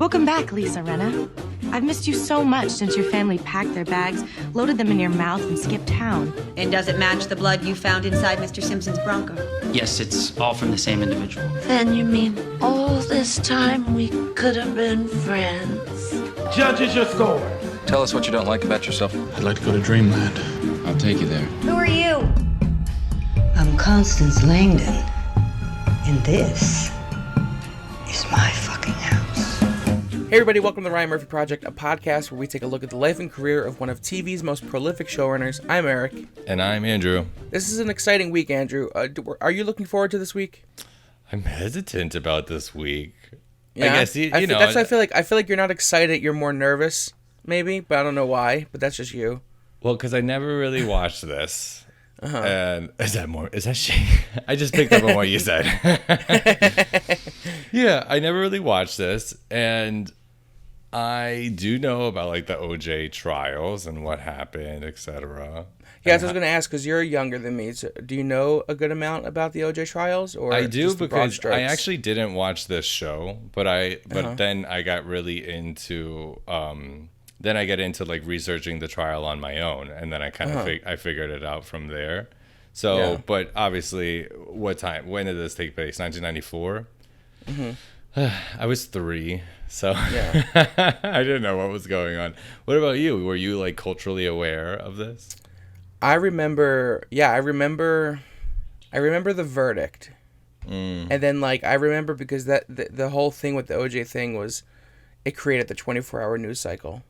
Welcome back, Lisa Renna. I've missed you so much since your family packed their bags, loaded them in your mouth, and skipped town. And does it match the blood you found inside Mr. Simpson's Bronco? Yes, it's all from the same individual. Then you mean all this time we could have been friends? Judges your score. Tell us what you don't like about yourself. I'd like to go to Dreamland. I'll take you there. Who are you? I'm Constance Langdon, and this is my fucking house. Hey everybody, welcome to the Ryan Murphy Project, a podcast where we take a look at the life and career of one of TV's most prolific showrunners. I'm Eric. And I'm Andrew. This is an exciting week, Andrew. Are you looking forward to this week? I'm hesitant about this week. Yeah, I guess, you know. That's what I feel like you're not excited, you're more nervous, maybe, but I don't know why, but that's just you. Well, because I never really watched this. Uh-huh. And is that shame? I just picked up on what you said. Yeah, I never really watched this, and I do know about like the OJ trials and what happened, etc. Yeah, so I was going to ask, because you're younger than me, so do you know a good amount about the OJ trials? Or I do, because I actually didn't watch this show, but then I got really into then I get into like researching the trial on my own, and then I kind of I figured it out from there. So, yeah. But obviously, when did this take place? 1994. Mm-hmm. I was 3, so yeah. I didn't know what was going on. What about you? Were you like culturally aware of this? I remember the verdict. And then like I remember because the whole thing with the OJ thing was it created the 24-hour news cycle.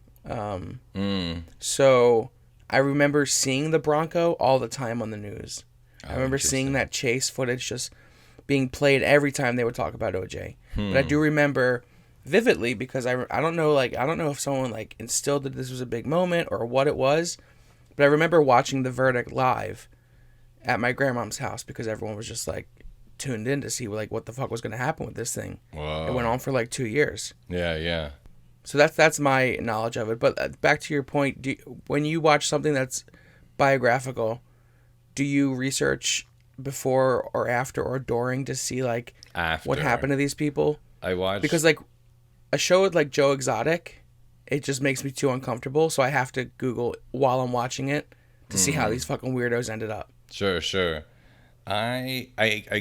So I remember seeing the Bronco all the time on the news. I remember seeing that chase footage just being played every time they would talk about OJ. But I do remember vividly because I don't know if someone like instilled that this was a big moment or what it was, but I remember watching the verdict live at my grandmom's house because everyone was just like tuned in to see like what the fuck was going to happen with this thing. Whoa. It went on for like 2 years. Yeah. So that's my knowledge of it. But back to your point, when you watch something that's biographical, do you research before or after or during to see like what happened to these people? I watch because like a show with like Joe Exotic, it just makes me too uncomfortable. So I have to Google while I'm watching it to see how these fucking weirdos ended up. Sure. I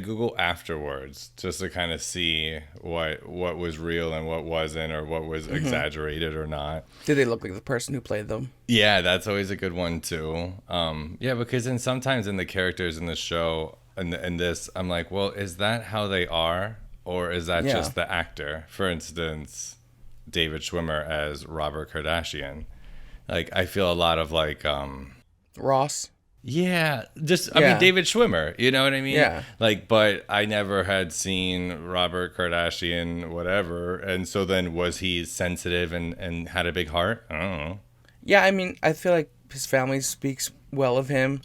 Google afterwards just to kind of see what was real and what wasn't, or what was exaggerated or not. Did they look like the person who played them? Yeah, that's always a good one too. Yeah, because sometimes in the characters in the show and this, I'm like, well, is that how they are, or is that just the actor? For instance, David Schwimmer as Robert Kardashian. Like, I feel a lot of like Ross. Yeah, I mean, David Schwimmer, you know what I mean? Yeah. Like, but I never had seen Robert Kardashian, whatever. And so then was he sensitive and had a big heart? I don't know. Yeah, I mean, I feel like his family speaks well of him.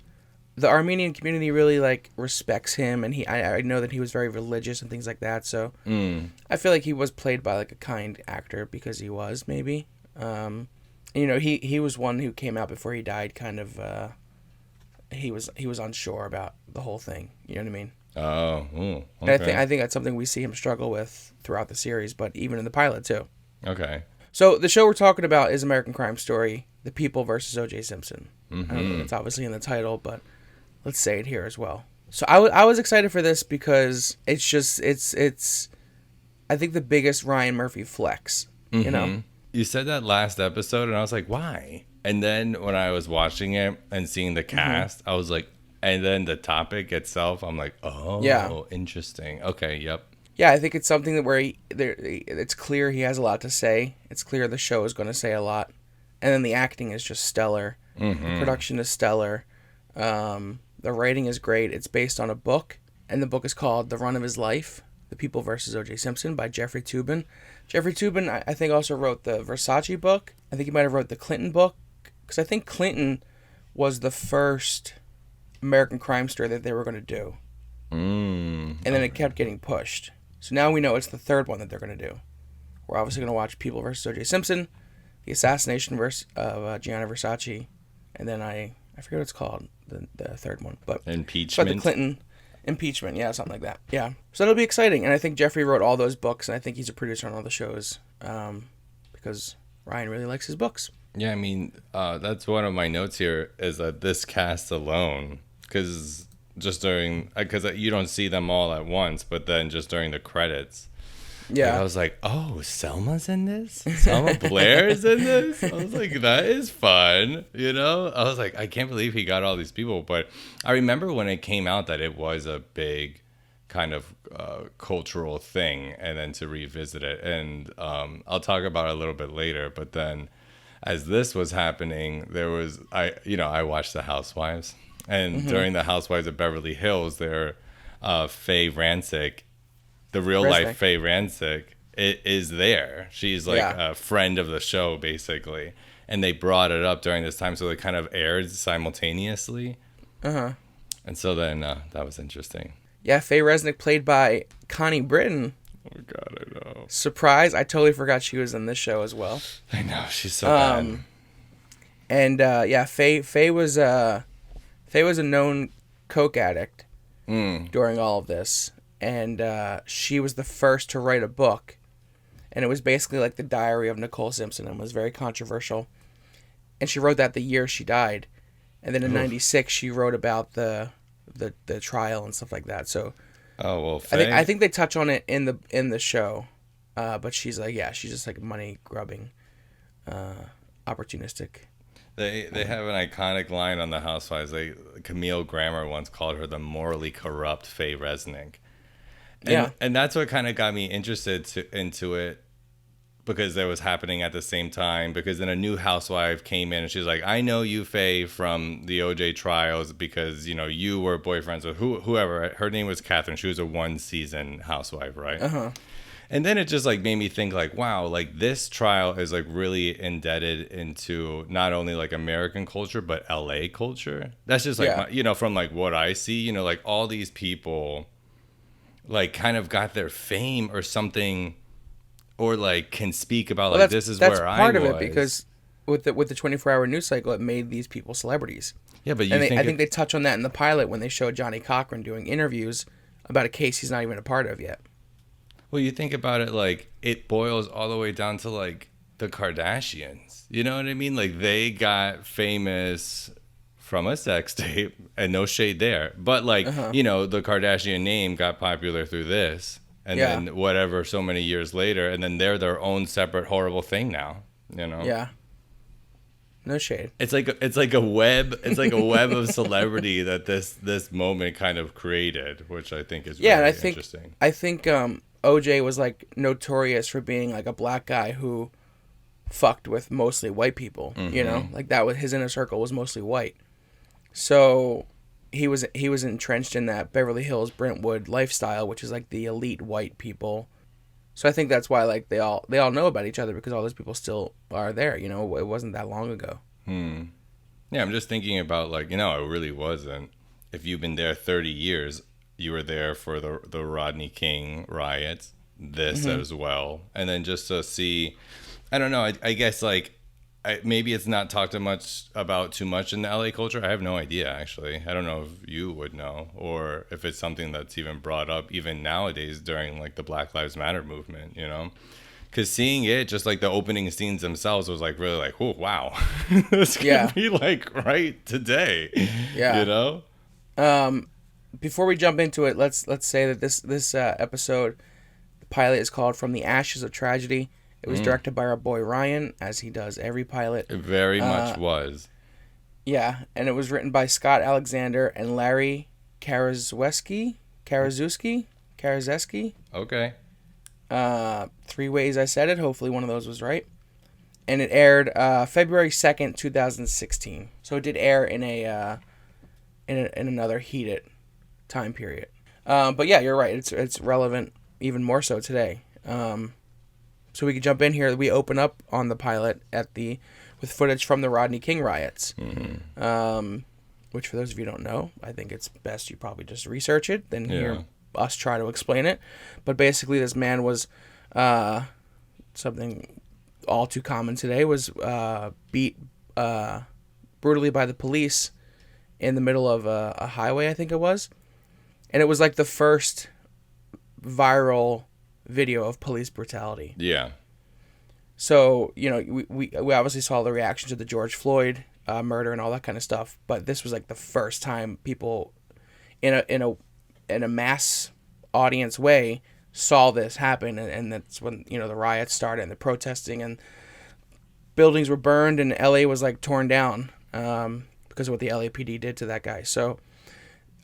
The Armenian community really, like, respects him. And I know that he was very religious and things like that. So I feel like he was played by, like, a kind actor because he was, maybe. You know, he was one who came out before he died kind of... He was unsure about the whole thing. You know what I mean? Oh, okay. I think that's something we see him struggle with throughout the series, but even in the pilot too. Okay. So the show we're talking about is American Crime Story: The People versus OJ Simpson. Mm-hmm. I don't know if it's obviously in the title, but let's say it here as well. So I was excited for this because it's I think the biggest Ryan Murphy flex. Mm-hmm. You know. You said that last episode, and I was like, why? And then when I was watching it and seeing the cast, I was like, and then the topic itself, I'm like, oh, interesting. Okay, yep. Yeah, I think it's something that where it's clear he has a lot to say. It's clear the show is going to say a lot. And then the acting is just stellar. Mm-hmm. The production is stellar. The writing is great. It's based on a book, and the book is called The Run of His Life: The People versus OJ Simpson by Jeffrey Toobin. Jeffrey Toobin, I think, also wrote the Versace book. I think he might have wrote the Clinton book. Because I think Clinton was the first American Crime Story that they were going to do. And then it kept getting pushed. So now we know it's the third one that they're going to do. We're obviously going to watch People vs. O.J. Simpson, the assassination of Gianni Versace, and then I forget what it's called, the third one. But Impeachment. But the Clinton impeachment, yeah, something like that. Yeah. So that'll be exciting. And I think Jeffrey wrote all those books, and I think he's a producer on all the shows because Ryan really likes his books. Yeah, I mean, that's one of my notes here is that this cast alone, because you don't see them all at once, but then just during the credits, Yeah, like, I was like, oh, Selma's in this? Selma Blair is in this? I was like, that is fun, you know? I was like, I can't believe he got all these people. But I remember when it came out that it was a big kind of cultural thing, and then to revisit it. And I'll talk about it a little bit later, but then as this was happening, I watched The Housewives, and during The Housewives of Beverly Hills, Faye Rancic, the real life Faye Rancic, is there. She's like a friend of the show, basically, and they brought it up during this time, so it kind of aired simultaneously. And so then that was interesting. Yeah, Faye Resnick, played by Connie Britton. Oh God, I know. Surprise! I totally forgot she was in this show as well. I know, she's so bad. And Faye was a known coke addict during all of this, and she was the first to write a book, and it was basically like the diary of Nicole Simpson, and was very controversial. And she wrote that the year she died, and then in '96 she wrote about the trial and stuff like that. So. Oh well, Faye, I think they touch on it in the show, but she's just like money grubbing, opportunistic. They have an iconic line on The Housewives. Camille Grammer once called her the morally corrupt Faye Resnick. And that's what kind of got me interested into it, because it was happening at the same time. Because then a new housewife came in and she's like, I know you, Faye, from the OJ trials, because you were boyfriends with whoever. Her name was Catherine. She was a 1-season housewife, right? And then it just like made me think like, wow, like this trial is like really indebted into not only like American culture but LA culture. That's just like from like what I see, like all these people like kind of got their fame or something, or like can speak about like this is where I was. That's part of it, because with the 24-hour news cycle, it made these people celebrities. Yeah, but I think they touch on that in the pilot when they show Johnny Cochran doing interviews about a case he's not even a part of yet. Well, you think about it, like it boils all the way down to like the Kardashians. You know what I mean? Like they got famous from a sex tape, and no shade there. But like, the Kardashian name got popular through this. And then whatever, so many years later, and then they're their own separate horrible thing now, Yeah. No shade. It's like a web. It's like a web of celebrity that this moment kind of created, which I think is really interesting. I think OJ was like notorious for being like a black guy who fucked with mostly white people. Like that was his inner circle was mostly white. So he was entrenched in that Beverly Hills Brentwood lifestyle, which is like the elite white people. So I think that's why like they all know about each other, because all those people still are there. It wasn't that long ago. Yeah, I'm just thinking about like, it really wasn't. If you've been there 30 years, you were there for the Rodney King riots, this as well, and then just to see, I don't know. I guess like. Maybe it's not talked about too much in the LA culture. I have no idea, actually. I don't know if you would know, or if it's something that's even brought up even nowadays during like the Black Lives Matter movement, because seeing it, just like the opening scenes themselves, was like really like, oh wow, this could be like right today. Before we jump into it, let's say that this episode, the pilot, is called From the Ashes of Tragedy. It was directed by our boy Ryan, as he does every pilot. It very much was. Yeah, and it was written by Scott Alexander and Larry Karaszewski. Okay. 3 ways I said it. Hopefully one of those was right. And it aired February 2nd, 2016. So it did air in another heated time period. But yeah, you're right. It's relevant even more so today. So we can jump in here. We open up on the pilot with footage from the Rodney King riots, which for those of you who don't know, I think it's best you probably just research it than hear us try to explain it. But basically, this man was something all too common today, was beat brutally by the police in the middle of a highway, I think it was. And it was like the first viral video of police brutality. Yeah. So, you know, we obviously saw the reaction to the George Floyd murder and all that kind of stuff, but this was like the first time people in a mass audience way saw this happen, and that's when, you know, the riots started and the protesting and buildings were burned and LA was like torn down because of what the LAPD did to that guy. So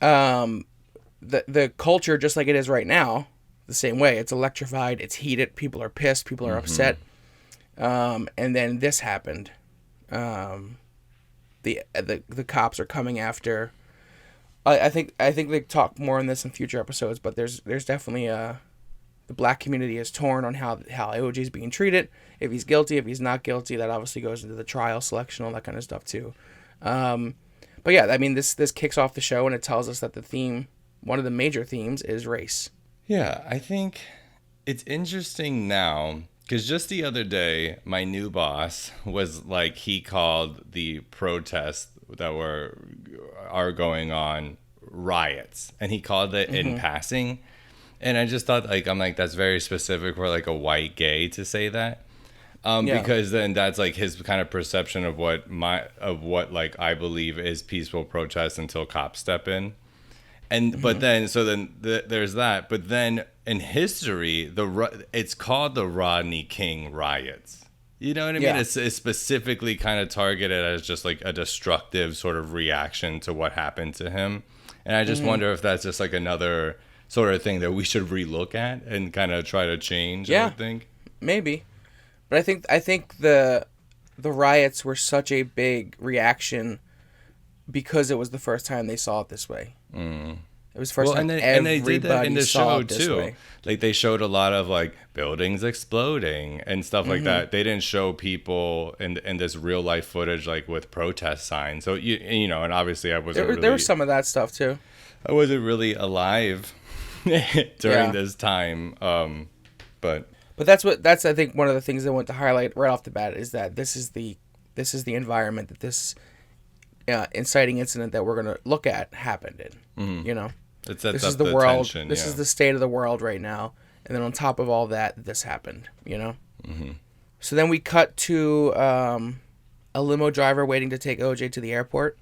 the culture, just like it is right now, the same way, it's electrified, it's heated, people are pissed, people are upset. And then this happened. The cops are coming after. I think they talk more on this in future episodes, but there's definitely the black community is torn on how OJ is being treated. If he's guilty, if he's not guilty, that obviously goes into the trial selection, all that kind of stuff too. But yeah, I mean, this kicks off the show and it tells us that the theme, one of the major themes, is race. Yeah, I think it's interesting now because just the other day, my new boss was like, he called the protests that are going on riots, and he called it in passing. And I just thought, like, I'm like, that's very specific for like a white gay to say that. Because then that's like his kind of perception of what like I believe is peaceful protest until cops step in. And but then there's that. But then in history, it's called the Rodney King riots. You know what I mean? It's specifically kind of targeted as just like a destructive sort of reaction to what happened to him. And I just wonder if that's just like another sort of thing that we should relook at and kind of try to change. Yeah, I would think maybe. But I think the riots were such a big reaction because it was the first time they saw it this way. It was the first time and they did that in the show too. Way. Like they showed a lot of like buildings exploding and stuff like that. They didn't show people in this real life footage like with protest signs. So you know, and obviously I wasn't. There was some of that stuff too. I wasn't really alive during this time, but that's I think one of the things I want to highlight right off the bat is that this is the environment that this inciting incident that we're going to look at happened in. You know, this is the world. This is the state of the world right now, and then on top of all that, this happened. You know, so then we cut to a limo driver waiting to take OJ to the airport.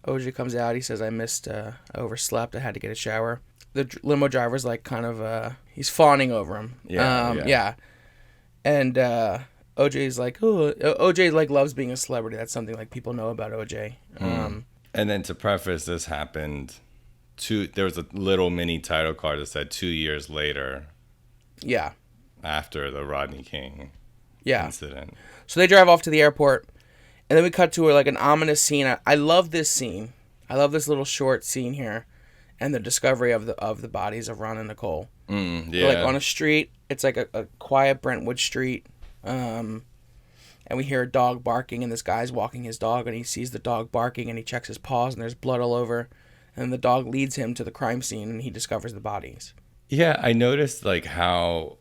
OJ comes out. He says, "I missed. I overslept. I had to get a shower." The limo driver's like kind of he's fawning over him. Yeah. And OJ's like, oh, OJ like loves being a celebrity. That's something like people know about OJ. And then to preface, this happened there was a little mini title card that said 2 years later. Yeah. After the Rodney King incident. So they drive off to the airport, and then we cut to like an ominous scene. I love this scene. I love this little short scene here. And the discovery of the bodies of Ron and Nicole. Like on a street, it's like a quiet Brentwood street, and we hear a dog barking, and this guy's walking his dog, and he sees the dog barking, and he checks his paws, and there's blood all over, and the dog leads him to the crime scene, and he discovers the bodies. Yeah, I noticed like how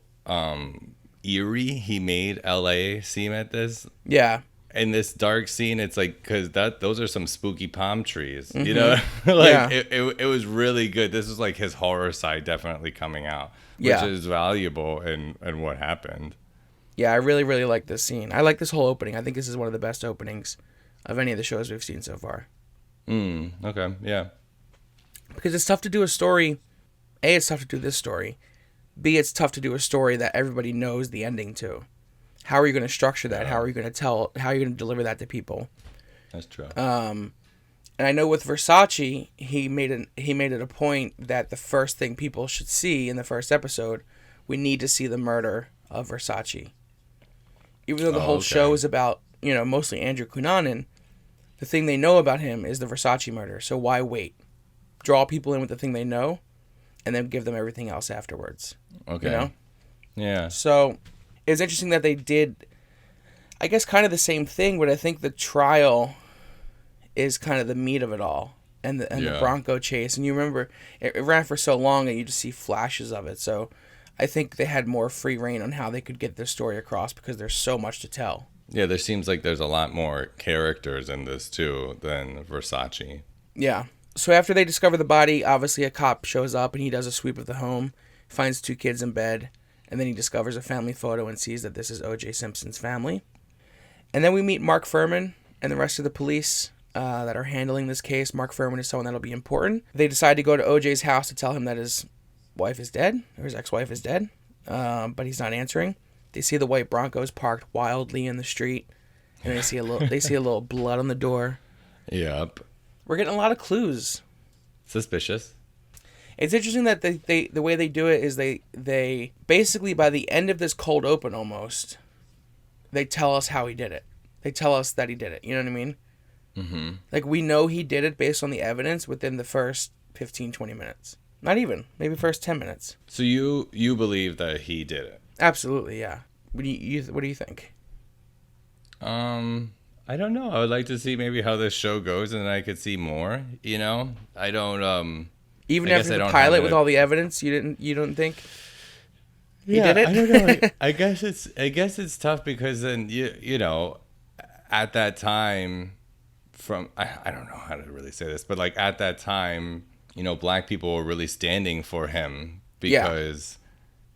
eerie he made LA seem at this. Yeah. In this dark scene, it's like, because those are some spooky palm trees, you know? Like it was really good. This is like his horror side definitely coming out, which is valuable in what happened. Yeah, I really, really like this scene. I like this whole opening. I think this is one of the best openings of any of the shows we've seen so far. Okay, yeah. Because it's tough to do a story. A, it's tough to do this story. B, it's tough to do a story that everybody knows the ending to. How are you going to structure that? How are you going to tell? How are you going to deliver that to people? That's true. And I know with Versace, he made it a point that the first thing people should see in the first episode, we need to see the murder of Versace. Even though the whole show is about, you know, mostly Andrew Cunanan, the thing they know about him is the Versace murder. So why wait? Draw people in with the thing they know, and then give them everything else afterwards. Okay. You know? Yeah. So it's interesting that they did, I guess, kind of the same thing, but I think the trial is kind of the meat of it all, and the Bronco chase. And you remember, it ran for so long, and you just see flashes of it. So I think they had more free reign on how they could get their story across because there's so much to tell. Yeah, there seems like there's a lot more characters in this, too, than Versace. Yeah. So after they discover the body, obviously a cop shows up, and he does a sweep of the home, finds 2 kids in bed, And then he discovers a family photo and sees that this is OJ Simpson's family. And then we meet Mark Furman and the rest of the police that are handling this case. Mark Furman is someone that'll be important. They decide to go to OJ's house to tell him that his wife is dead, or his ex-wife is dead, but he's not answering. They see the white Broncos parked wildly in the street, and they see a little blood on the door. Yep. We're getting a lot of clues. Suspicious. It's interesting that they the way they do it is they basically, by the end of this cold open almost, they tell us how he did it. They tell us that he did it. You know what I mean? Mm-hmm. Like, we know he did it based on the evidence within the first 15, 20 minutes. Not even. Maybe first 10 minutes. So you believe that he did it? Absolutely, yeah. What do you think? I don't know. I would like to see maybe how this show goes, and then I could see more. You know, I don't. Even after the pilot with all the evidence, you don't think he did it? I don't know. I guess it's tough because then you know, at that time, I don't know how to really say this, but like at that time, you know, black people were really standing for him because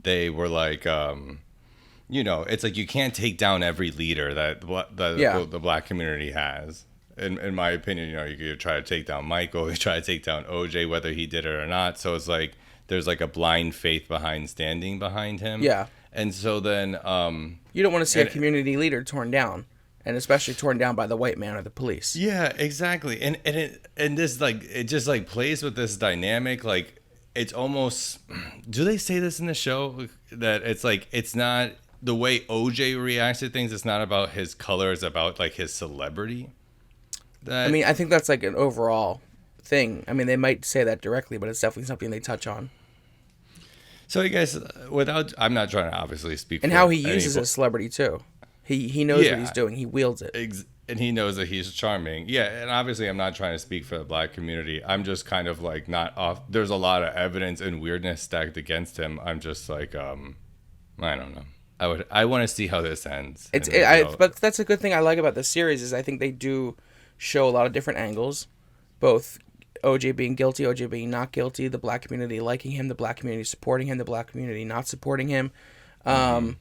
they were like, you know, it's like you can't take down every leader that the black community has. In my opinion, you know, you could try to take down Michael, you try to take down OJ, whether he did it or not. So it's like there's like a blind faith behind standing behind him. Yeah. And so then you don't want to see a community leader torn down, and especially torn down by the white man or the police. Yeah, exactly. And this, like, it just like plays with this dynamic. Like, it's almost, do they say this in the show that it's like it's not the way OJ reacts to things? It's not about his color, it's about like his celebrity. I mean, I think that's like an overall thing. I mean, they might say that directly, but it's definitely something they touch on. So I guess I'm not trying to obviously speak. And for how he uses his celebrity too. He knows what he's doing. He wields it. And he knows that he's charming. Yeah, and obviously I'm not trying to speak for the black community. I'm just kind of like not off. There's a lot of evidence and weirdness stacked against him. I'm just like, I don't know. I want to see how this ends. But that's a good thing I like about this series is I think they do show a lot of different angles, both OJ being guilty, OJ being not guilty, the black community liking him, the black community supporting him, the black community not supporting him. And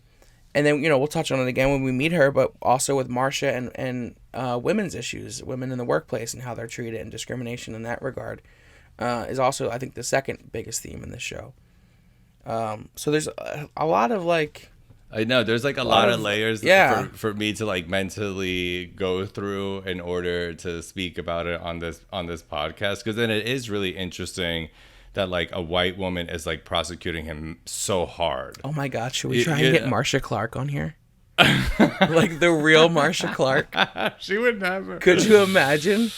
then, you know, we'll touch on it again when we meet her, but also with Marcia and women's issues, women in the workplace and how they're treated, and discrimination in that regard is also, I think, the second biggest theme in this show. So there's a lot of like... I know there's like a lot of layers for me to like mentally go through in order to speak about it on this podcast, because then it is really interesting that like a white woman is like prosecuting him so hard. Oh my God, should we try and get Marcia Clark on here? Like the real Marcia Clark? She would never. Could you imagine?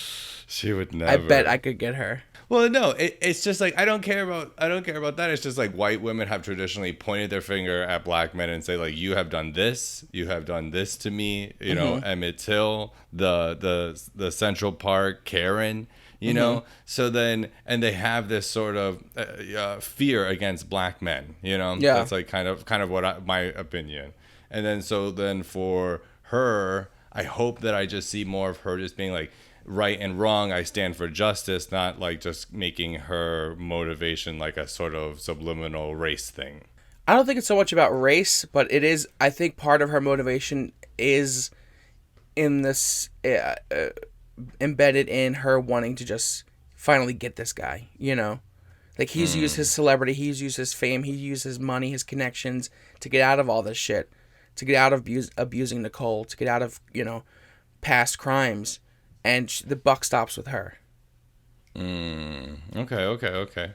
She would never. I bet I could get her. Well, no, it's just like I don't care about that. It's just like white women have traditionally pointed their finger at black men and say like, you have done this to me, you know, Emmett Till, the Central Park Karen, you know. So then, and they have this sort of fear against black men, you know. Yeah. That's like kind of what my opinion. And then for her, I hope that I just see more of her just being like, right and wrong, I stand for justice, not like just making her motivation like a sort of subliminal race thing. I don't think it's so much about race, but it is, I think part of her motivation is in this embedded in her wanting to just finally get this guy, you know? Like he's used his celebrity, he's used his fame, he used his money, his connections to get out of all this shit, to get out of abusing Nicole, to get out of, you know, past crimes. And the buck stops with her. Okay.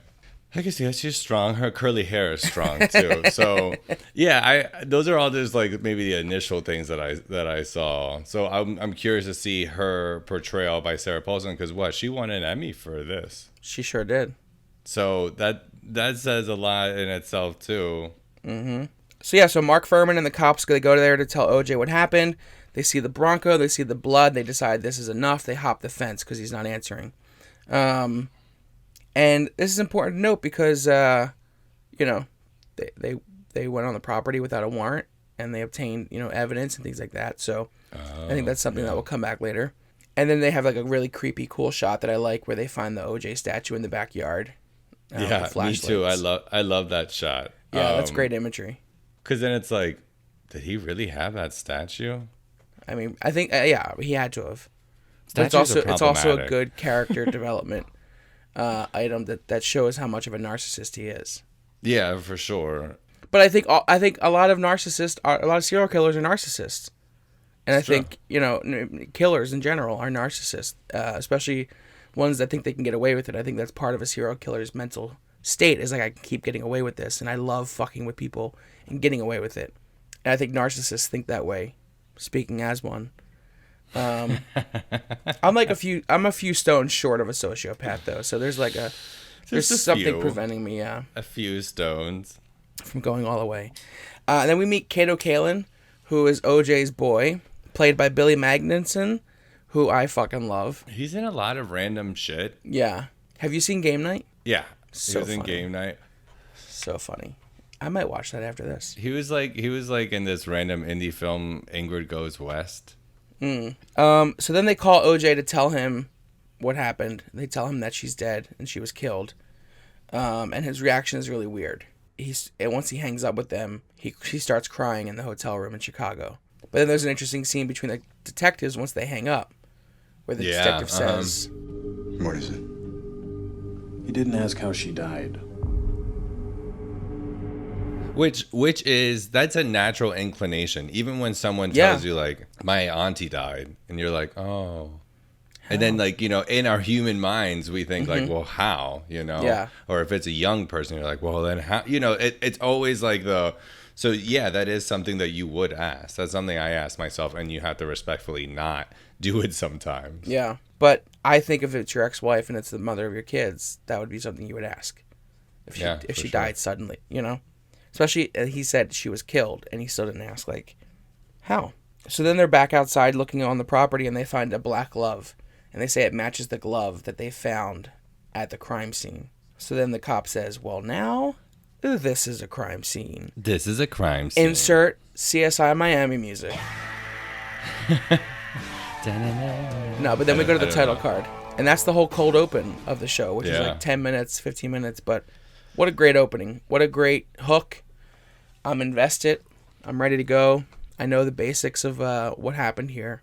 I guess she's strong. Her curly hair is strong too. So yeah, those are all just like maybe the initial things that I saw. So I'm curious to see her portrayal by Sarah Paulson, because she won an Emmy for this. She sure did. So that says a lot in itself too. So yeah, so Mark Furman and the cops, they go there to tell OJ what happened. They see the Bronco, they see the blood, they decide this is enough, they hop the fence because he's not answering. And this is important to note because, you know, they went on the property without a warrant, and they obtained, you know, evidence and things like that. So I think that's something that will come back later. And then they have like a really creepy, cool shot that I like where they find the OJ statue in the backyard. Yeah, me too. I love that shot. Yeah, that's great imagery. Because then it's like, did he really have that statue? I mean, I think yeah, he had to have. But Statues are it's also a problematic. good character development item that shows how much of a narcissist he is. Yeah, for sure. But I think a lot of a lot of serial killers are narcissists, and I think killers in general are narcissists, especially ones that think they can get away with it. I think that's part of a serial killer's mental state, is like, I can keep getting away with this, and I love fucking with people and getting away with it. And I think narcissists think that way. Speaking as one, I'm a few stones short of a sociopath though. So there's something few. preventing me, A few stones. from going all the way. And then we meet Kato Kalin, who is OJ's boy, played by Billy Magnuson, who I fucking love. He's in a lot of random shit. Yeah. Have you seen Game Night? Yeah. So he was in funny. Game Night. So funny. I might watch that after this. He was like in this random indie film, Ingrid Goes West. So then they call OJ to tell him what happened. They tell him that she's dead and she was killed. And his reaction is really weird. And once he hangs up with them, she starts crying in the hotel room in Chicago. But then there's an interesting scene between the detectives once they hang up, where the detective says, What is it? He didn't ask how she died. Which that's a natural inclination. Even when someone tells you, like, my auntie died, and you're like, oh. And then, like, in our human minds, we think, like, well, how, Yeah. Or if it's a young person, you're like, well, then how, it's always like so yeah, that is something that you would ask. That's something I ask myself, and you have to respectfully not do it sometimes. Yeah. But I think if it's your ex-wife and it's the mother of your kids, that would be something you would ask. If she died suddenly, Especially, he said she was killed, and he still didn't ask, like, how? So then they're back outside looking on the property, and they find a black glove. And they say it matches the glove that they found at the crime scene. So then the cop says, well, now, this is a crime scene. This is a crime scene. Insert CSI Miami music. No, but then we go to the title card. And that's the whole cold open of the show, which is like 10 minutes, 15 minutes. But what a great opening. What a great hook. I'm invested. I'm ready to go. I know the basics of what happened here.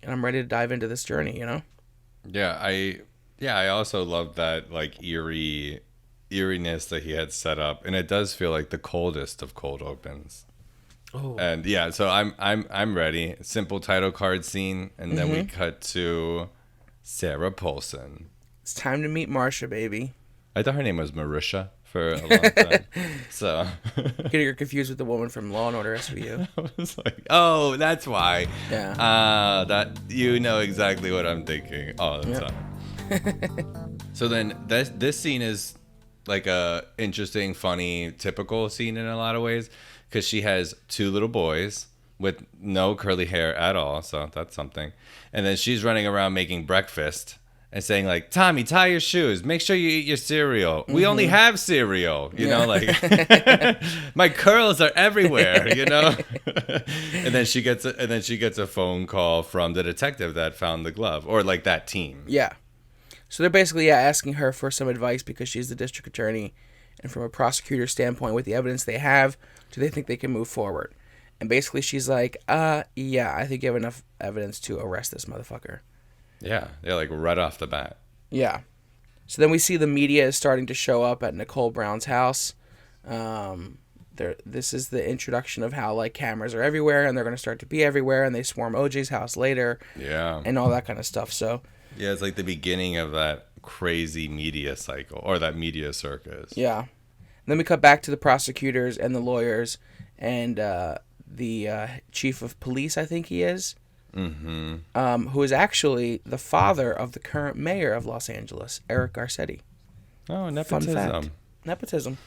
And I'm ready to dive into this journey, Yeah, I also love that, like, eeriness that he had set up, and it does feel like the coldest of cold opens. Oh. And yeah, so I'm ready. Simple title card scene, and then we cut to Sarah Paulson. It's time to meet Marsha, baby. I thought her name was Marisha for a long time. So You're confused with the woman from Law and Order SVU. I was like, oh, that's why. Yeah. That exactly what I'm thinking all the time. So then this scene is like a interesting, funny, typical scene in a lot of ways, because she has two little boys with no curly hair at all, so that's something. And then she's running around making breakfast and saying, like, Tommy, tie your shoes. Make sure you eat your cereal. We only have cereal, like my curls are everywhere, And then she gets a phone call from the detective that found the glove, or like that team. Yeah. So they're basically asking her for some advice because she's the district attorney, and from a prosecutor standpoint, with the evidence they have, do they think they can move forward? And basically she's like, yeah, I think you have enough evidence to arrest this motherfucker. Yeah, they're like right off the bat. Yeah. So then we see the media is starting to show up at Nicole Brown's house. This is the introduction of how, like, cameras are everywhere, and they're going to start to be everywhere, and they swarm OJ's house later. Yeah. And all that kind of stuff. So yeah, it's like the beginning of that crazy media cycle, or that media circus. yeah. And then we cut back to the prosecutors and the lawyers and the chief of police, I think he is. Mm-hmm. Who is actually the father of the current mayor of Los Angeles, Eric Garcetti. Oh, nepotism. Fun fact. Nepotism.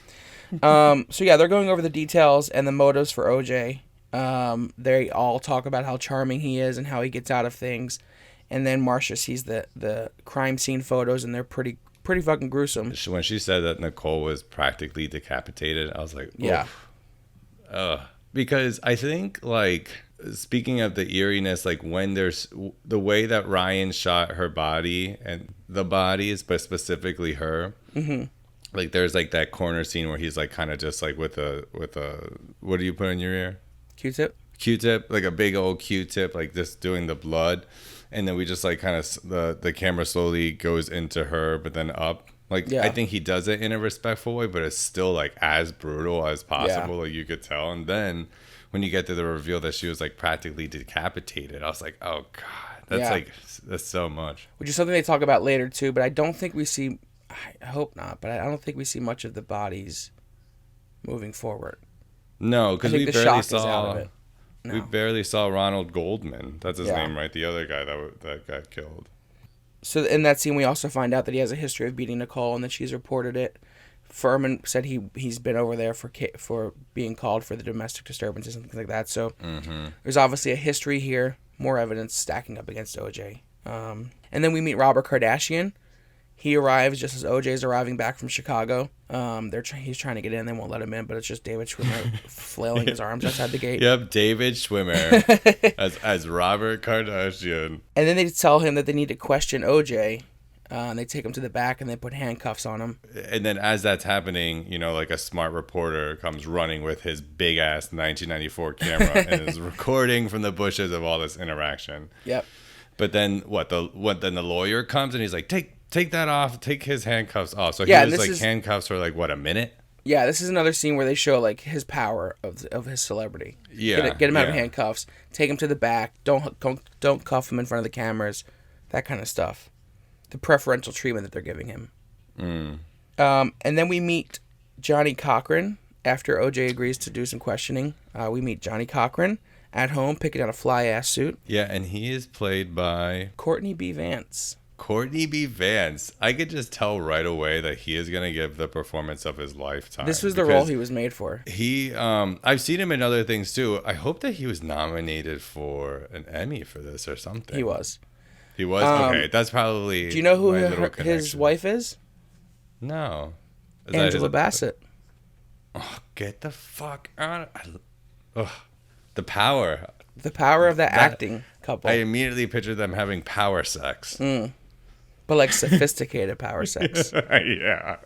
So yeah, they're going over the details and the motives for OJ. They all talk about how charming he is and how he gets out of things. And then Marsha sees the crime scene photos, and they're pretty fucking gruesome. When she said that Nicole was practically decapitated, I was like, oof. Yeah. Because I think, like, speaking of the eeriness, like, when there's the way that Ryan shot her body and the bodies, but specifically her, Like there's like that corner scene where he's like kind of just like with a what do you put in your ear? Q-tip, like a big old Q-tip, like just doing the blood, and then we just like kind of the camera slowly goes into her, but then up. Like I think he does it in a respectful way, but it's still like as brutal as possible. Like you could tell. And then when you get to the reveal that she was like practically decapitated, I was like, oh god, that's so much. Which is something they talk about later too, but I don't think we see. I hope not, but I don't think we see much of the bodies moving forward. No, because we barely saw. No. We barely saw Ronald Goldman. That's his name, right? The other guy that got killed. So in that scene, we also find out that he has a history of beating Nicole and that she's reported it. Furman said he's been over there for being called for the domestic disturbances and things like that. So there's obviously a history here, more evidence stacking up against OJ. And then we meet Robert Kardashian. He arrives just as OJ is arriving back from Chicago. He's trying to get in, they won't let him in, but it's just David Schwimmer flailing his arms outside the gate. Yep, David Schwimmer as Robert Kardashian. And then they tell him that they need to question OJ. And they take him to the back and they put handcuffs on him. And then as that's happening, like a smart reporter comes running with his big ass 1994 camera and is recording from the bushes of all this interaction. Yep. But then then the lawyer comes and he's like, take that off, take his handcuffs off. So handcuffs for like what, a minute? Yeah, this is another scene where they show like his power of his celebrity. Yeah, get him out of handcuffs, take him to the back, don't cuff him in front of the cameras, that kind of stuff. The preferential treatment that they're giving him. And then we meet Johnny Cochran after OJ agrees to do some questioning. We meet Johnny Cochran at home picking out a fly ass suit. Yeah, and he is played by Courtney B. Vance. Courtney B. Vance. I could just tell right away that he is going to give the performance of his lifetime. This was the role he was made for. I've seen him in other things too. I hope that he was nominated for an Emmy for this or something. He was. He was? Okay, that's probably. Do you know who his wife is? No. Is Angela Bassett. Oh, get the fuck out of... The power. The power of that acting couple. I immediately pictured them having power sex. But like sophisticated power sex. Yeah.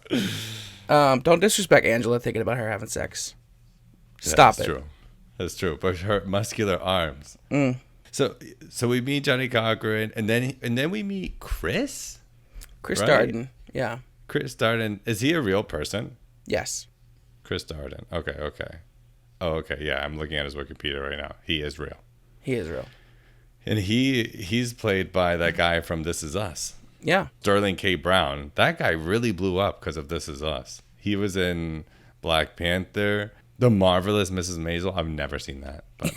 Don't disrespect Angela thinking about her having sex. Stop it. True. That's true. But her muscular arms. So we meet Johnny Cochran, and then we meet Chris. Chris Darden. Yeah. Chris Darden. Is he a real person? Yes. Chris Darden. Okay. Oh, okay. Yeah, I'm looking at his Wikipedia right now. He is real. He is real. And he's played by that guy from This Is Us. Yeah. Sterling K. Brown. That guy really blew up because of This Is Us. He was in Black Panther, The Marvelous Mrs. Maisel. I've never seen that. But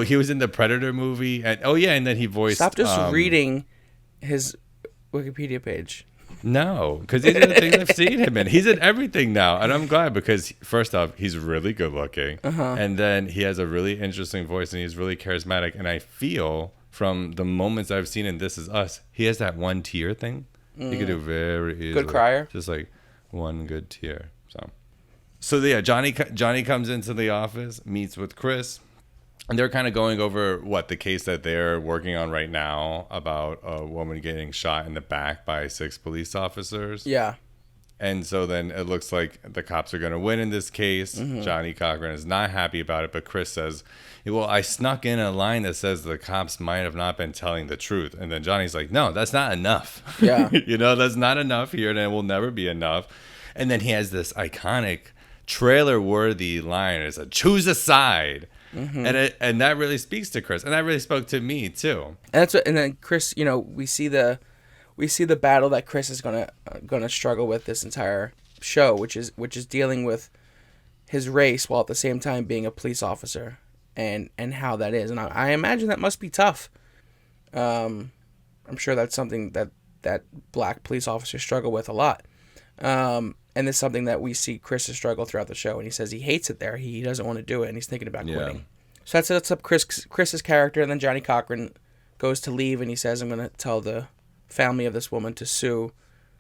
he was in the Predator movie. And then he voiced... Stop just reading his Wikipedia page. No, because these are the things I've seen him in. He's in everything now, and I'm glad because, first off, he's really good looking, and then he has a really interesting voice, and he's really charismatic, and I feel from the moments I've seen in This Is Us, he has that one tear thing. He could do very easily. Good crier. Just like one good tear. So yeah, Johnny comes into the office, meets with Chris, and they're kind of going over the case that they're working on right now about a woman getting shot in the back by 6 police officers. Yeah. And so then it looks like the cops are going to win in this case. Johnny Cochran is not happy about it, but Chris says, well, I snuck in a line that says the cops might have not been telling the truth. And then Johnny's like, no, that's not enough. Yeah. That's not enough here, and it will never be enough. And then he has this iconic trailer-worthy line. It's a choose a side. And that really speaks to Chris, and that really spoke to me too. And then Chris, we see the battle that Chris is gonna struggle with this entire show, which is dealing with his race while at the same time being a police officer, and how that is. And I imagine that must be tough. I'm sure that's something that black police officers struggle with a lot. And it's something that we see Chris struggle throughout the show, and he says he hates it there. He doesn't want to do it, and he's thinking about quitting. So that sets up Chris's character, and then Johnny Cochran goes to leave, and he says, I'm going to tell the family of this woman to sue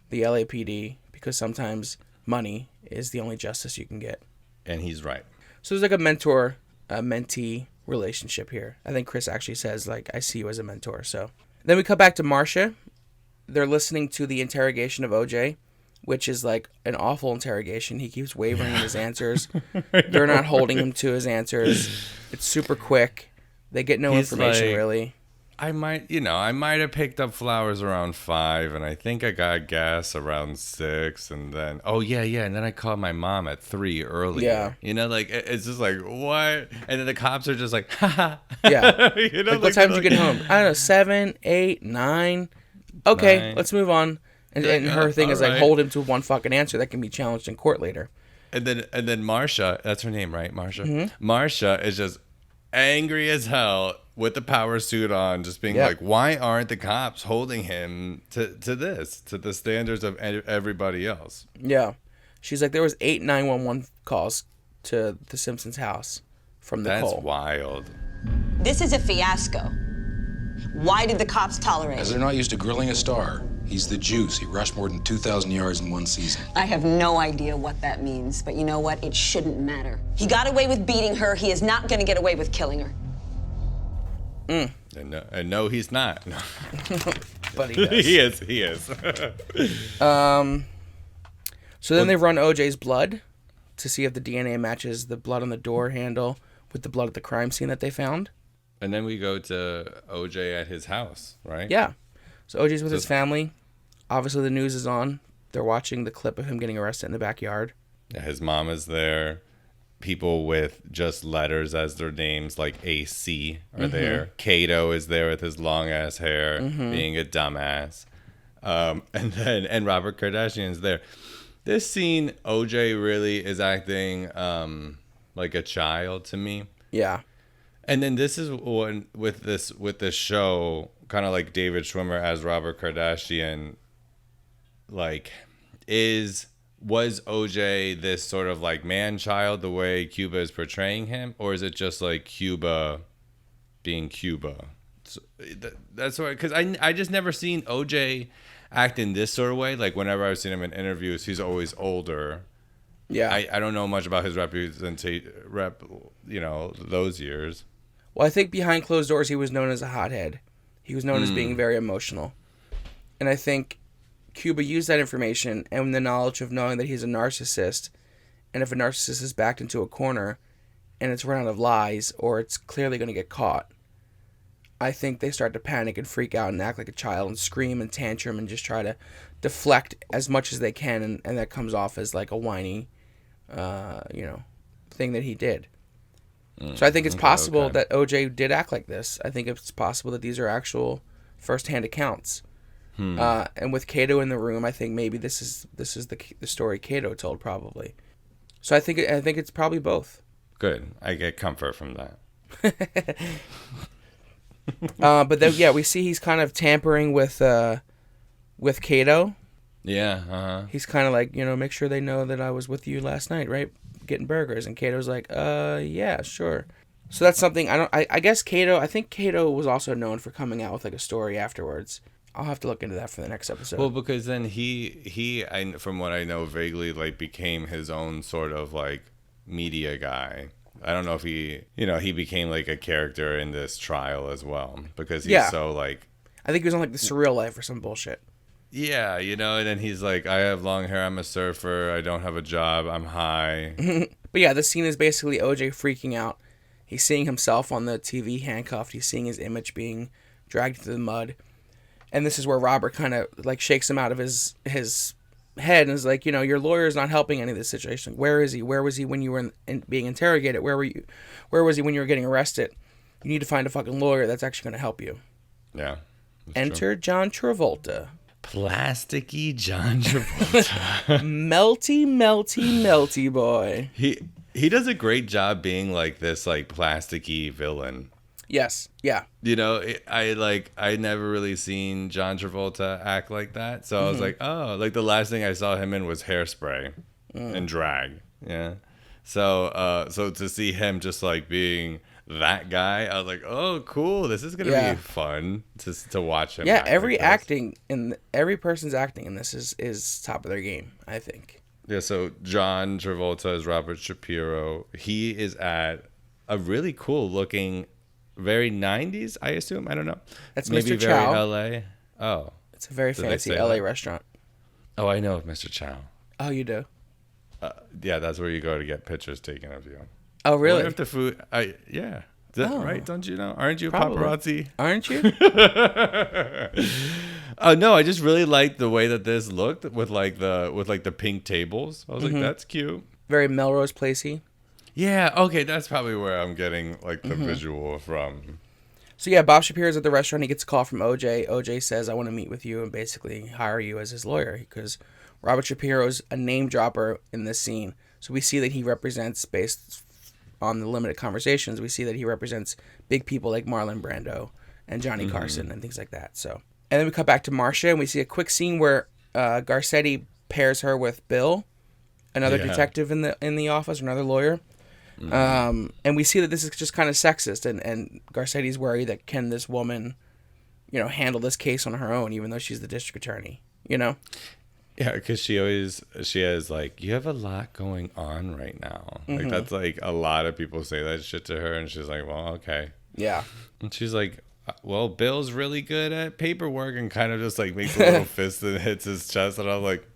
the LAPD because sometimes money is the only justice you can get. And he's right. So there's like a mentor-mentee relationship here. I think Chris actually says, I see you as a mentor. So then we come back to Marcia. They're listening to the interrogation of OJ. which is like an awful interrogation. He keeps wavering in his answers. They're not holding him to his answers. It's super quick. They get no information like, really. I might have picked up flowers around 5, and I think I got gas around 6, and then and then I called my mom at 3 earlier. Yeah. You know, like it's just like what? And then the cops are just like, haha. Yeah. You know, like what time did you get home? I don't know, 7, 8, 9. Okay, 9. Let's move on. And her thing is like right. hold him to one fucking answer that can be challenged in court later. And then Marsha, that's her name, right? Marsha. Mm-hmm. Marsha is just angry as hell with the power suit on, just being like, why aren't the cops holding him to the standards of everybody else? Yeah. She's like, there was 8 911 calls to the Simpsons' house from Nicole. That's wild. This is a fiasco. Why did the cops tolerate As it? they're not used to grilling a star. He's the juice. He rushed more than 2,000 yards in one season. I have no idea what that means, but you know what? It shouldn't matter. He got away with beating her. He is not going to get away with killing her. And no, he's not. But he does. He is. So then they run OJ's blood to see if the DNA matches the blood on the door handle with the blood at the crime scene that they found. And then we go to OJ at his house, right? Yeah. So OJ's with his family. Obviously the news is on. They're watching the clip of him getting arrested in the backyard. Yeah, his mom is there. People with just letters as their names, like AC, are there. Kato is there with his long ass hair, being a dumbass. And Robert Kardashian's there. This scene, OJ really is acting like a child to me. Yeah. And then this is when with this show, kind of like David Schwimmer as Robert Kardashian, like was OJ this sort of like man child the way Cuba is portraying him, or is it just like Cuba being Cuba? So that's why, because I just never seen OJ act in this sort of way. Like whenever I've seen him in interviews, he's always older. Yeah. I don't know much about his those years. Well, I think behind closed doors, he was known as a hothead. He was known as being very emotional. And I think Cuba used that information and the knowledge of knowing that he's a narcissist. And if a narcissist is backed into a corner and it's run out of lies or it's clearly going to get caught, I think they start to panic and freak out and act like a child and scream and tantrum and just try to deflect as much as they can. And that comes off as like a whiny, thing that he did. So I think it's possible that OJ did act like this. I think it's possible that these are actual first-hand accounts. And with Kato in the room, I think maybe this is the story Kato told probably. So I think it's probably both. Good. I get comfort from that. But then we see he's kind of tampering with Kato. Yeah. He's kind of like, make sure they know that I was with you last night, right? Getting burgers. And Kato's like, yeah, sure. So that's something I guess I think Kato was also known for coming out with like a story afterwards. I'll have to look into that for the next episode. Well, because then he from what I know vaguely like became his own sort of like media guy. I don't know if he became like a character in this trial as well because he's so like, I think he was on like the Surreal Life or some bullshit. Yeah, and then he's like, I have long hair, I'm a surfer, I don't have a job, I'm high. But yeah, this scene is basically OJ freaking out. He's seeing himself on the TV handcuffed. He's seeing his image being dragged into the mud. And this is where Robert kind of like shakes him out of his head and is like, your lawyer is not helping any of this situation. Where is he? Where was he when you were being interrogated? Where were you? Where was he when you were getting arrested? You need to find a fucking lawyer that's actually going to help you. Yeah. Enter John Travolta. Plasticky John Travolta. melty boy. He does a great job being like this like plasticky villain. Yes. Yeah. I never really seen John Travolta act like that. So I was like, oh, like the last thing I saw him in was Hairspray and Drag. Yeah. So to see him just like being that guy, I was like, oh, cool. This is gonna be fun to watch him. Yeah. Every person's acting in this is top of their game, I think. Yeah. So John Travolta is Robert Shapiro. He is at a really cool looking. Very 90s, I assume. I don't know. That's maybe Mr. very Chow. LA. Oh, it's a very fancy LA restaurant. Oh, I know Mr. Chow. Oh, you do? Yeah, that's where you go to get pictures taken of you. Oh, really? If the food, yeah. Is that right? Don't you know? Aren't you a Probably. paparazzi? Aren't you? Oh no, I just really liked the way that this looked with the pink tables. I was like, that's cute. Very Melrose Placey. Yeah, okay, that's probably where I'm getting like the visual from. So yeah, Bob Shapiro's at the restaurant. He gets a call from OJ. OJ says, "I want to meet with you and basically hire you as his lawyer," because Robert Shapiro's a name dropper in this scene. So we see that he represents, based on the limited conversations, we see that he represents big people like Marlon Brando and Johnny Carson and things like that. So, and then we cut back to Marcia and we see a quick scene where Garcetti pairs her with Bill, another detective in the office, another lawyer. And we see that this is just kind of sexist, and Garcetti's worried that can this woman, handle this case on her own, even though she's the district attorney, Yeah, because she has like, you have a lot going on right now. Like that's like a lot of people say that shit to her, and she's like, well, okay. Yeah. And she's like, well, Bill's really good at paperwork, and kind of just like makes a little fist and hits his chest, and I'm like,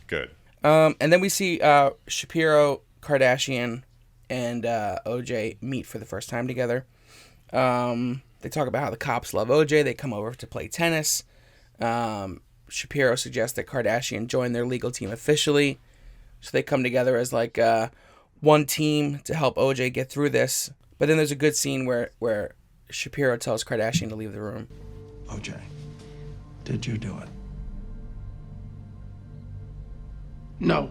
good. And then we see Shapiro, Kardashian, and OJ meet for the first time together. They talk about how the cops love OJ. They come over to play tennis. Shapiro suggests that Kardashian join their legal team officially. So they come together as like one team to help OJ get through this. But then there's a good scene where Shapiro tells Kardashian to leave the room. OJ, did you do it? No.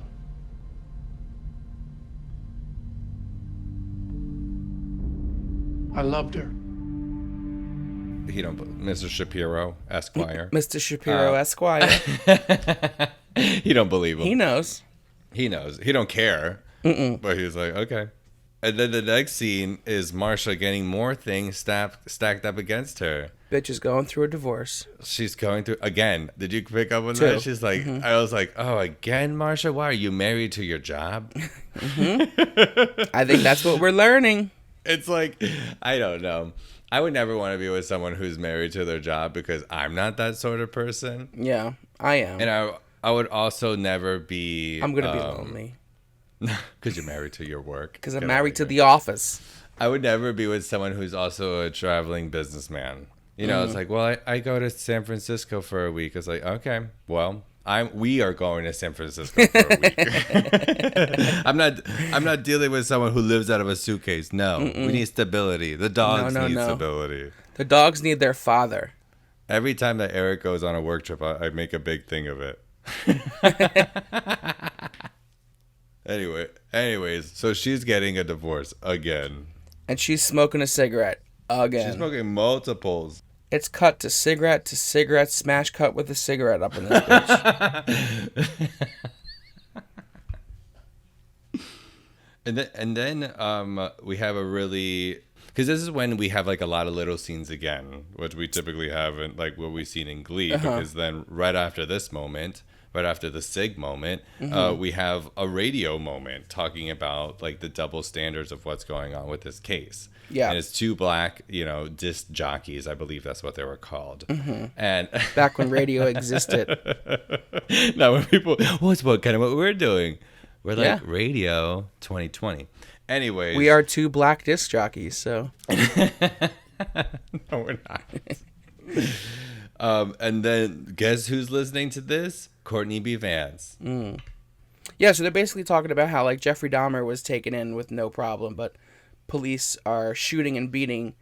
I loved her. Mr. Shapiro, Esquire. Mr. Shapiro, Esquire. He don't believe him. He knows. He knows. He don't care. But he's like, okay. And then the next scene is Marsha getting more things stacked up against her. Bitch is going through a divorce. She's going through, again, did you pick up on 2. that? She's like, I was like, oh, again, Marsha? Why, are you married to your job? I think that's what we're learning. It's like, I don't know. I would never want to be with someone who's married to their job because I'm not that sort of person. Yeah, I am. And I would also never be... I'm going to be lonely. Because you're married to your work. Because I'm married to the office. I would never be with someone who's also a traveling businessman. It's like, well, I go to San Francisco for a week. It's like, okay, well... we are going to San Francisco for a week. I'm not dealing with someone who lives out of a suitcase. No, we need stability. The dogs need stability. The dogs need their father. Every time that Eric goes on a work trip, I make a big thing of it. Anyways, so she's getting a divorce again. And she's smoking a cigarette again. She's smoking multiples. It's cut to cigarette, smash cut with a cigarette up in this bitch. and then we have a really... Because this is when we have like a lot of little scenes again, which we typically have in like what we've seen in Glee. Because then right after this moment, right after the Sig moment, we have a radio moment talking about like the double standards of what's going on with this case. Yeah. And it's 2 black, disc jockeys. I believe that's what they were called. And back when radio existed. Now when people, what's what we're doing? We're like Radio 2020. Anyways. We are 2 black disc jockeys, so. No, we're not. And then guess who's listening to this? Courtney B. Vance. Yeah, so they're basically talking about how like Jeffrey Dahmer was taken in with no problem, but police are shooting and beating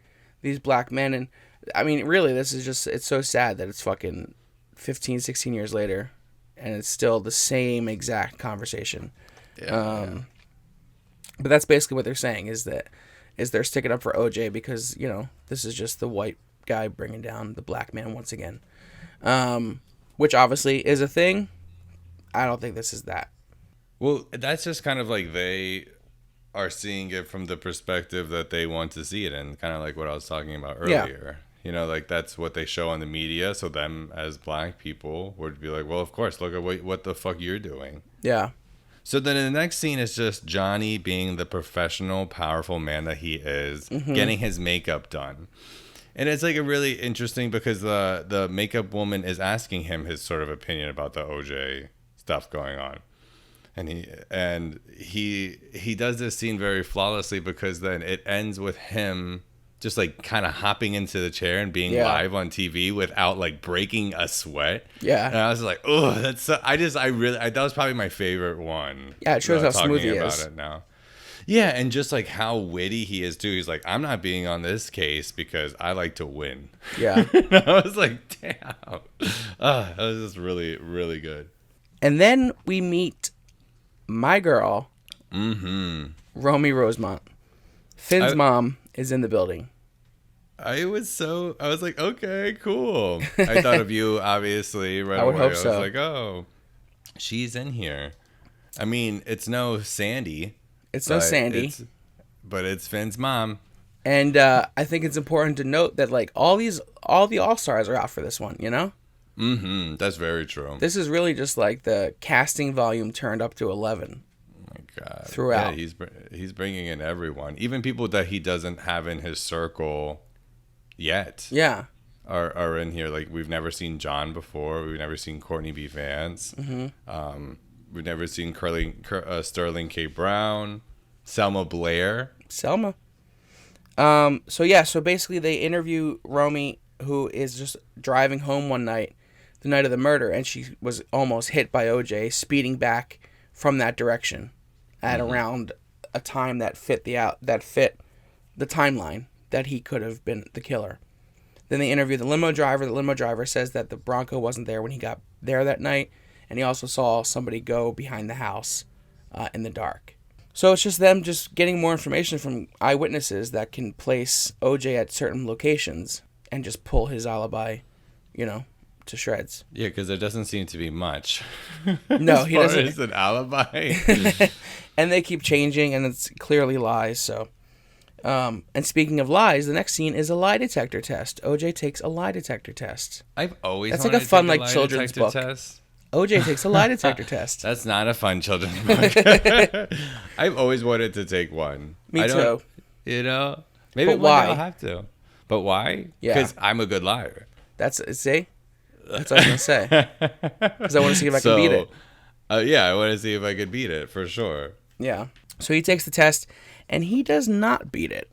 these black men. And I mean, really, this is just, it's so sad that it's fucking 15, 16 years later and it's still the same exact conversation. But that's basically what they're saying is they're sticking up for OJ because, this is just the white guy bringing down the black man once again. Which obviously is a thing. I don't think this is that. Well, that's just kind of like they are seeing it from the perspective that they want to see it in, kind of like what I was talking about earlier. Like that's what they show on the media. So them as black people would be like, well, of course, look at what the fuck you're doing. Yeah. So then the next scene is just Johnny being the professional, powerful man that he is, getting his makeup done. And it's like a really interesting because the makeup woman is asking him his sort of opinion about the OJ stuff going on. And he does this scene very flawlessly, because then it ends with him just like kind of hopping into the chair and being live on TV without like breaking a sweat. Yeah. And I was like, oh, that's so, that was probably my favorite one. Yeah, it shows how smooth he about is. It now. Yeah, and just like how witty he is too. He's like, I'm not being on this case because I like to win. Yeah. I was like, damn. That was just really, really good. And then we meet my girl, Romy Rosemont. Finn's mom is in the building. I was like, okay, cool. I thought of you, obviously, right away. I would hope so. I was like, oh, she's in here. I mean, it's no Sandy. But it's Finn's mom. And I think it's important to note that like all the All-Stars are out for this one, you know? Mm-hmm. That's very true. This is really just like the casting volume turned up to 11. Oh my God. Throughout. Yeah, he's bringing in everyone. Even people that he doesn't have in his circle yet. Yeah. Are in here. Like, we've never seen John before. We've never seen Courtney B. Vance. Mm-hmm. We've never seen Sterling K. Brown. Selma Blair. So basically they interview Romy, who is just driving home one night, the night of the murder, and she was almost hit by OJ speeding back from that direction at around a time that fit the timeline that he could have been the killer. Then they interview the limo driver. The limo driver says that the Bronco wasn't there when he got there that night, and he also saw somebody go behind the house in the dark. So it's just them just getting more information from eyewitnesses that can place OJ at certain locations and just pull his alibi, to shreds. Yeah, because there doesn't seem to be much. No, he doesn't. As an alibi. And they keep changing, and it's clearly lies. So, and speaking of lies, the next scene is a lie detector test. OJ takes a lie detector test. I've always that's wanted like a fun to take a lie children's book. Test. OJ takes a lie detector test. That's not a fun children's book. I've always wanted to take one. Me too. Maybe but one why? day I'll have to. But why? Yeah. Because I'm a good liar. That's what I was gonna say. Because I want to see if I can beat it. Yeah, I want to see if I could beat it for sure. Yeah. So he takes the test, and he does not beat it.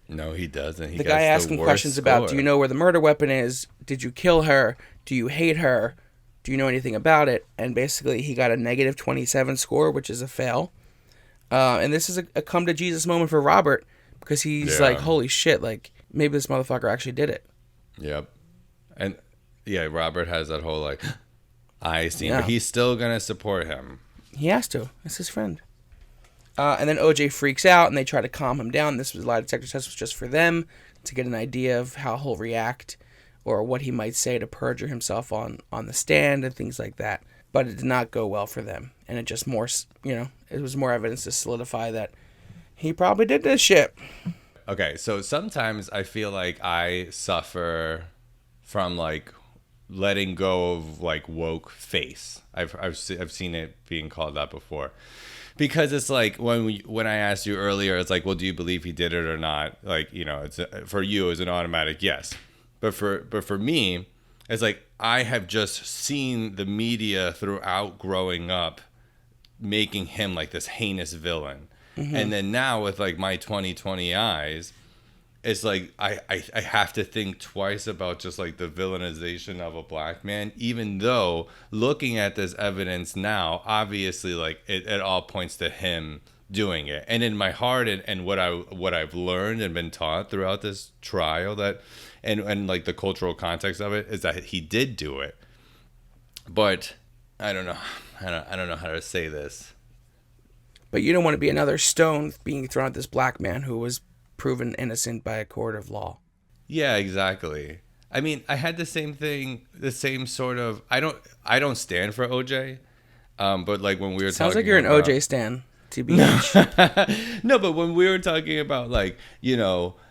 No, he doesn't. The guy asks him questions about, do you know where the murder weapon is? Did you kill her? Do you hate her? Do you know anything about it? And basically, he got a negative 27 score, which is a fail. And this is a come to Jesus moment for Robert, because he's like, holy shit, like, maybe this motherfucker actually did it. Yep. And yeah, Robert has that whole like, I see, Yeah. but he's still going to support him. He has to. It's his friend. And then OJ freaks out, and they try to calm him down. This lie detector test was just for them to get an idea of how he'll react or what he might say to perjure himself on the stand and things like that. But it did not go well for them. And it just it was more evidence to solidify that he probably did this shit. Okay, so sometimes I feel like I suffer from like letting go of like woke face. I've seen it being called that before. Because it's like when I asked you earlier, it's like, well, do you believe he did it or not? Like, it's for you is an automatic yes. But for me, it's like I have just seen the media throughout growing up making him like this heinous villain. Mm-hmm. And then now with like my 2020 eyes, it's like I have to think twice about just like the villainization of a black man, even though looking at this evidence now, obviously like it all points to him doing it. And in my heart and what I've learned and been taught throughout this trial that and like the cultural context of it is that he did do it. But I don't know how to say this. But you don't want to be another stone being thrown at this black man who was proven innocent by a court of law. Yeah, exactly. I mean, I had the same thing, the same sort of. I don't stand for OJ, but like when we were sounds talking like you're about, an OJ stan, TBH. No, but when we were talking about like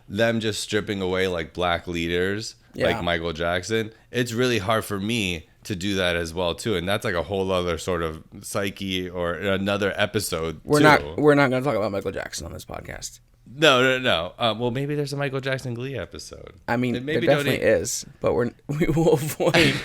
them just stripping away like black leaders, like Michael Jackson, it's really hard for me to do that as well too, and that's like a whole other sort of psyche or another episode. We're not going to talk about Michael Jackson on this podcast. No. Well, maybe there's a Michael Jackson Glee episode. I mean, there definitely is, but we will avoid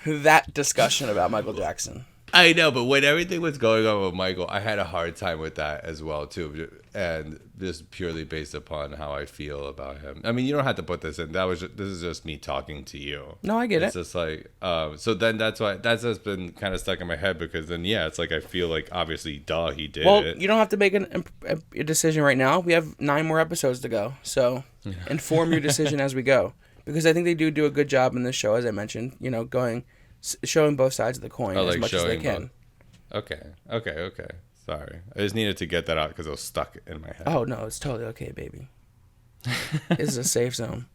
that discussion about Michael Jackson. I know, but when everything was going on with Michael, I had a hard time with that as well too, and just purely based upon how I feel about him. I mean, you don't have to put this in. This is just me talking to you. No, I get it. It's just like, so then that's just been kind of stuck in my head because then it's like I feel like obviously, he did. Well, it. you don't have to make a decision right now. We have 9 more episodes to go, so inform your decision as we go. Because I think they do a good job in this show, as I mentioned. You know, showing both sides of the coin as much as they can. Okay. Sorry, I just needed to get that out because it was stuck in my head. Oh no, it's totally okay, baby. This is a safe zone.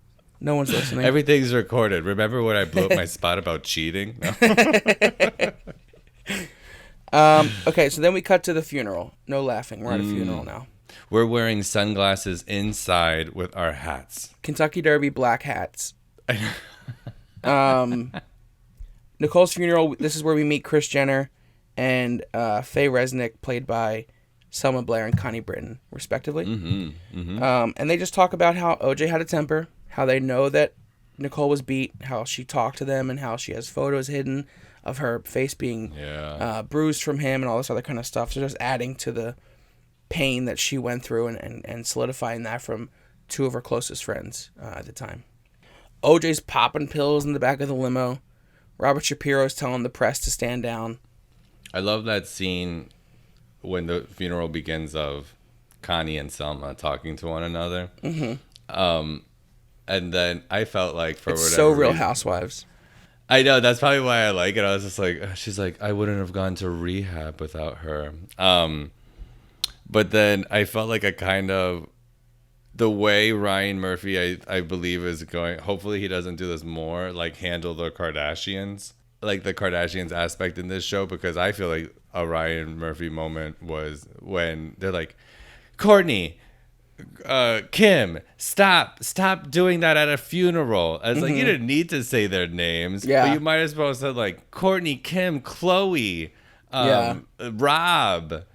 No one's listening. Everything's recorded. Remember when I blew up my spot about cheating? No. Okay, so then we cut to the funeral. No laughing. We're at a funeral now. We're wearing sunglasses inside with our hats. Kentucky Derby black hats. Nicole's funeral. This is where we meet Kris Jenner and Faye Resnick, played by Selma Blair and Connie Britton, respectively. And they just talk about how OJ had a temper, how they know that Nicole was beat, how she talked to them, and how she has photos hidden of her face being bruised from him and all this other kind of stuff. So just adding to the pain that she went through and solidifying that from 2 of her closest friends at the time. OJ's popping pills in the back of the limo. Robert Shapiro's telling the press to stand down. I love that scene when the funeral begins of Connie and Selma talking to one another. And then I felt like for it's whatever so Real reason, Housewives. I know, that's probably why I like it. I was just like, she's like, I wouldn't have gone to rehab without her. But then I felt like a kind of the way Ryan Murphy, I believe, is going. Hopefully he doesn't do this more, like handle the Kardashians, like the Kardashians aspect in this show, because I feel like a Ryan Murphy moment was when they're like, Courtney, Kim, stop doing that at a funeral. I was like, you didn't need to say their names. Yeah. But you might as well have said like Courtney, Kim, Chloe, Rob.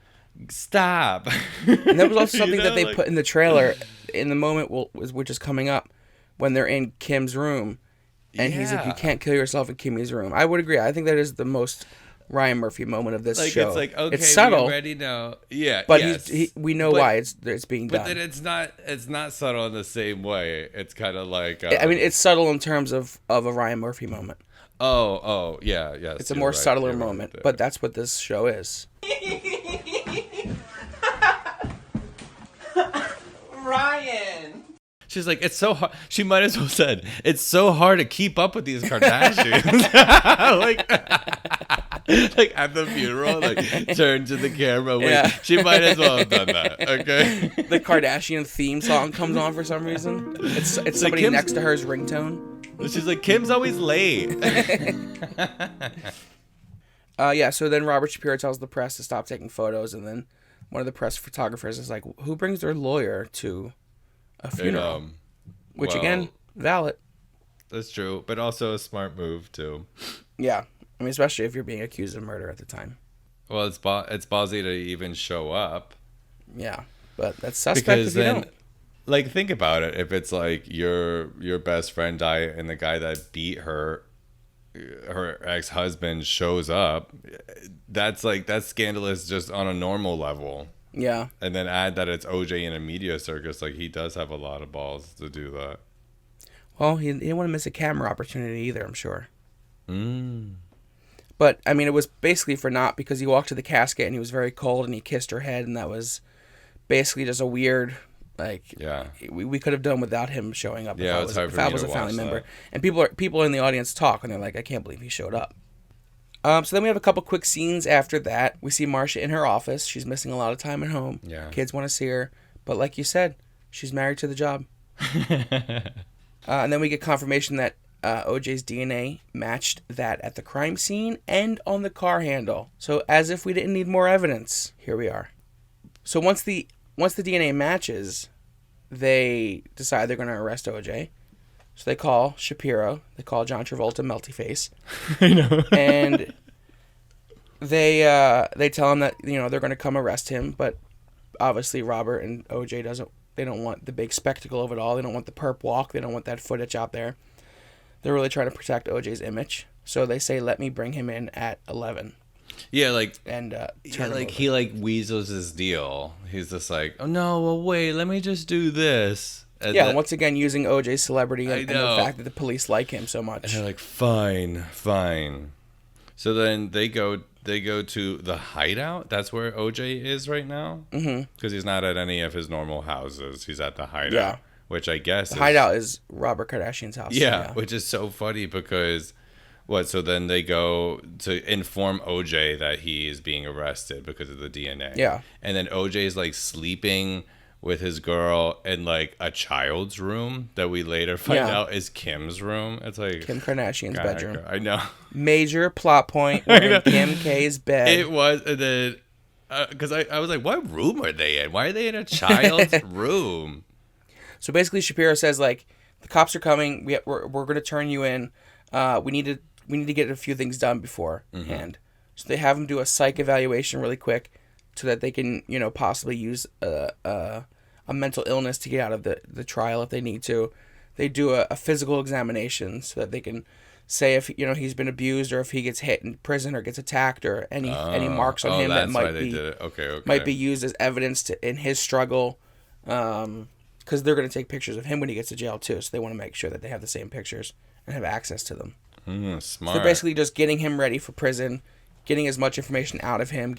Stop. And that was also something that they put in the trailer in the moment which is coming up when they're in Kim's room. And he's like, you can't kill yourself in Kimmy's room. I would agree. I think that is the most Ryan Murphy moment of this show. It's like, okay, it's subtle. We already know. Yeah, but we know why it's being done. But then it's not subtle in the same way. It's kind of like I mean, it's subtle in terms of a Ryan Murphy moment. Oh, yeah. It's a more subtler moment, but that's what this show is. Ryan. She's like, it's so hard. She might as well said, it's so hard to keep up with these Kardashians. like at the funeral, like turn to the camera. Wait, yeah. She might as well have done that. Okay. The Kardashian theme song comes on for some reason. It's somebody like next to her's ringtone. She's like, Kim's always late. So then Robert Shapiro tells the press to stop taking photos, and then one of the press photographers is like, who brings their lawyer to a funeral? Which, again, valid. That's true, but also a smart move, too. Yeah. I mean, especially if you're being accused of murder at the time. Well, it's ballsy to even show up. Yeah, but that's suspect if you don't. Like, think about it. If it's like your best friend died and the guy that beat her ex-husband shows up, that's scandalous just on a normal level. Yeah. And then add that it's OJ in a media circus, like he does have a lot of balls to do that. Well, he didn't want to miss a camera opportunity either, I'm sure. But, I mean, it was basically because he walked to the casket and he was very cold and he kissed her head, and that was basically just a weird, we could have done without him showing up if I was a family member. And people in the audience talk, and they're like, I can't believe he showed up. So then we have a couple quick scenes after that. We see Marcia in her office. She's missing a lot of time at home. Yeah. Kids want to see her. But like you said, she's married to the job. And then we get confirmation that OJ's DNA matched that at the crime scene and on the car handle. So as if we didn't need more evidence, here we are. So once the DNA matches, they decide they're going to arrest OJ. So they call Shapiro. They call John Travolta Melty Face. I know. And they tell him that they're going to come arrest him, but obviously Robert and OJ they don't want the big spectacle of it all. They don't want the perp walk. They don't want that footage out there. They're really trying to protect OJ's image. So they say, let me bring him in at 11. Yeah, like and yeah, like he like weasels his deal. He's just like, oh no, well wait, let me just do this. And yeah, once again using OJ's celebrity and the fact that the police like him so much. And they're like, fine. So then they go to the hideout. That's where OJ is right now. Because he's not at any of his normal houses. He's at the hideout. Yeah. Which I guess the hideout is Robert Kardashian's house. Yeah, which is so funny because so then they go to inform OJ that he is being arrested because of the DNA. Yeah. And then OJ is like sleeping with his girl in like a child's room that we later find out is Kim's room. It's like Kim Kardashian's bedroom. I know. Major plot point. We're in Kim K's bed. It was, and then because I was like, what room are they in? Why are they in a child's room? So basically, Shapiro says like, the cops are coming. We're going to turn you in. We need to get a few things done beforehand. So they have him do a psych evaluation really quick, so that they can possibly use a mental illness to get out of the trial if they need to. They do a physical examination so that they can say if he's been abused or if he gets hit in prison or gets attacked or any marks on him that might be used as evidence in his struggle. Because they're going to take pictures of him when he gets to jail too, so they want to make sure that they have the same pictures and have access to them. Smart. So they're basically just getting him ready for prison, getting as much information out of him,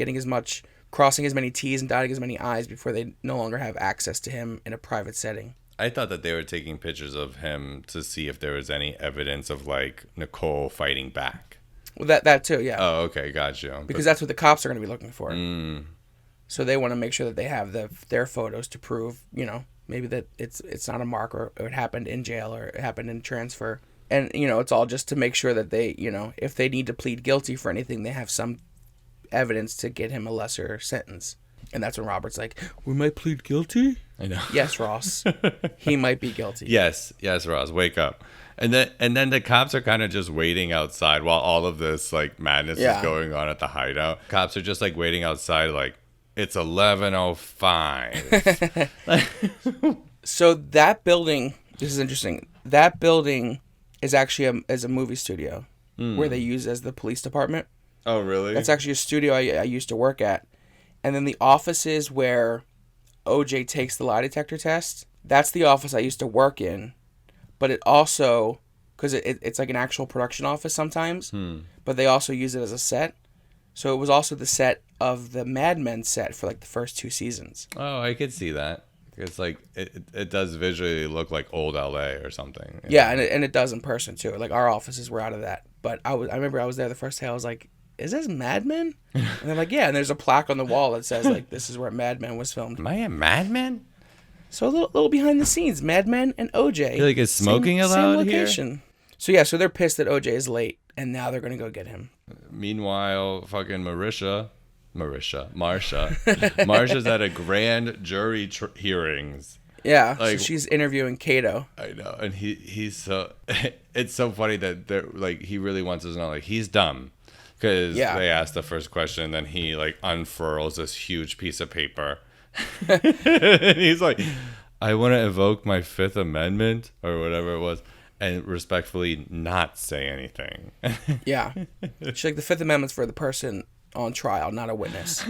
crossing as many T's and dotting as many I's before they no longer have access to him in a private setting. I thought that they were taking pictures of him to see if there was any evidence of like Nicole fighting back. Well, that too, yeah. Oh, okay, gotcha. Because that's what the cops are going to be looking for. So they want to make sure that they have their photos to prove, maybe that it's not a mark or it happened in jail or it happened in transfer. And, it's all just to make sure that they, if they need to plead guilty for anything, they have some evidence to get him a lesser sentence. And that's when Robert's like, we might plead guilty? I know. Yes, Ross. He might be guilty. Yes, Ross, wake up. And then the cops are kind of just waiting outside while all of this like madness is going on at the hideout. Cops are just like waiting outside like, it's 11:05. So that building, this is interesting. That building is actually a movie studio where they use as the police department. Oh, really? That's actually a studio I used to work at. And then the offices where OJ takes the lie detector test, that's the office I used to work in. But it also, because it's like an actual production office sometimes, but they also use it as a set. So it was also the set of the Mad Men set for like the first 2 seasons. Oh, I could see that. It's like it does visually look like old LA or something. Yeah, and it does in person too. Like our offices were out of that. But I remember I was there the first day. I was like, is this Mad Men? And they're like, yeah. And there's a plaque on the wall that says like, this is where Mad Men was filmed. Am I a Mad Men? So a little behind the scenes, Mad Men and OJ. Like, is smoking allowed here? So yeah, so they're pissed that OJ is late, and now they're gonna go get him. Meanwhile, fucking Marsha's at a grand jury hearings. Yeah, like, so she's interviewing Kato. I know, and he's so. It's so funny that they're like he really wants us to know like he's dumb because they ask the first question, and then he like unfurls this huge piece of paper. And he's like, I want to evoke my Fifth Amendment or whatever it was and respectfully not say anything. Yeah. She's like, the Fifth Amendment's for the person on trial, not a witness.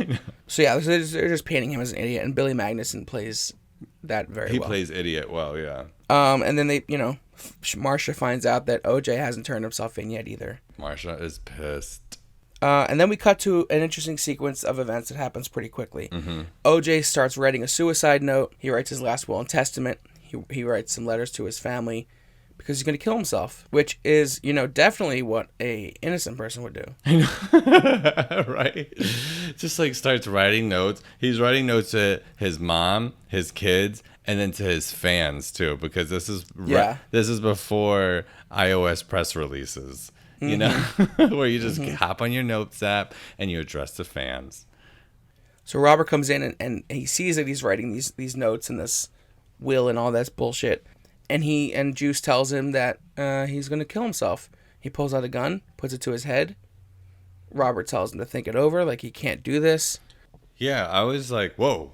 So yeah, they're just painting him as an idiot, and Billy Magnuson plays that very well. He plays idiot well, yeah. And then they, Marsha finds out that OJ hasn't turned himself in yet either. Marsha is pissed. And then we cut to an interesting sequence of events that happens pretty quickly. OJ starts writing a suicide note. He writes his last will and testament. He writes some letters to his family because he's going to kill himself, which is, definitely what a innocent person would do. Right? Just like starts writing notes. He's writing notes to his mom, his kids, and then to his fans too, because this is before iOS press releases. Where you just hop on your notes app and you address the fans. So Robert comes in and he sees that he's writing these notes and this will and all that bullshit. And Juice tells him that he's going to kill himself. He pulls out a gun, puts it to his head. Robert tells him to think it over, like he can't do this. Yeah, I was like, whoa,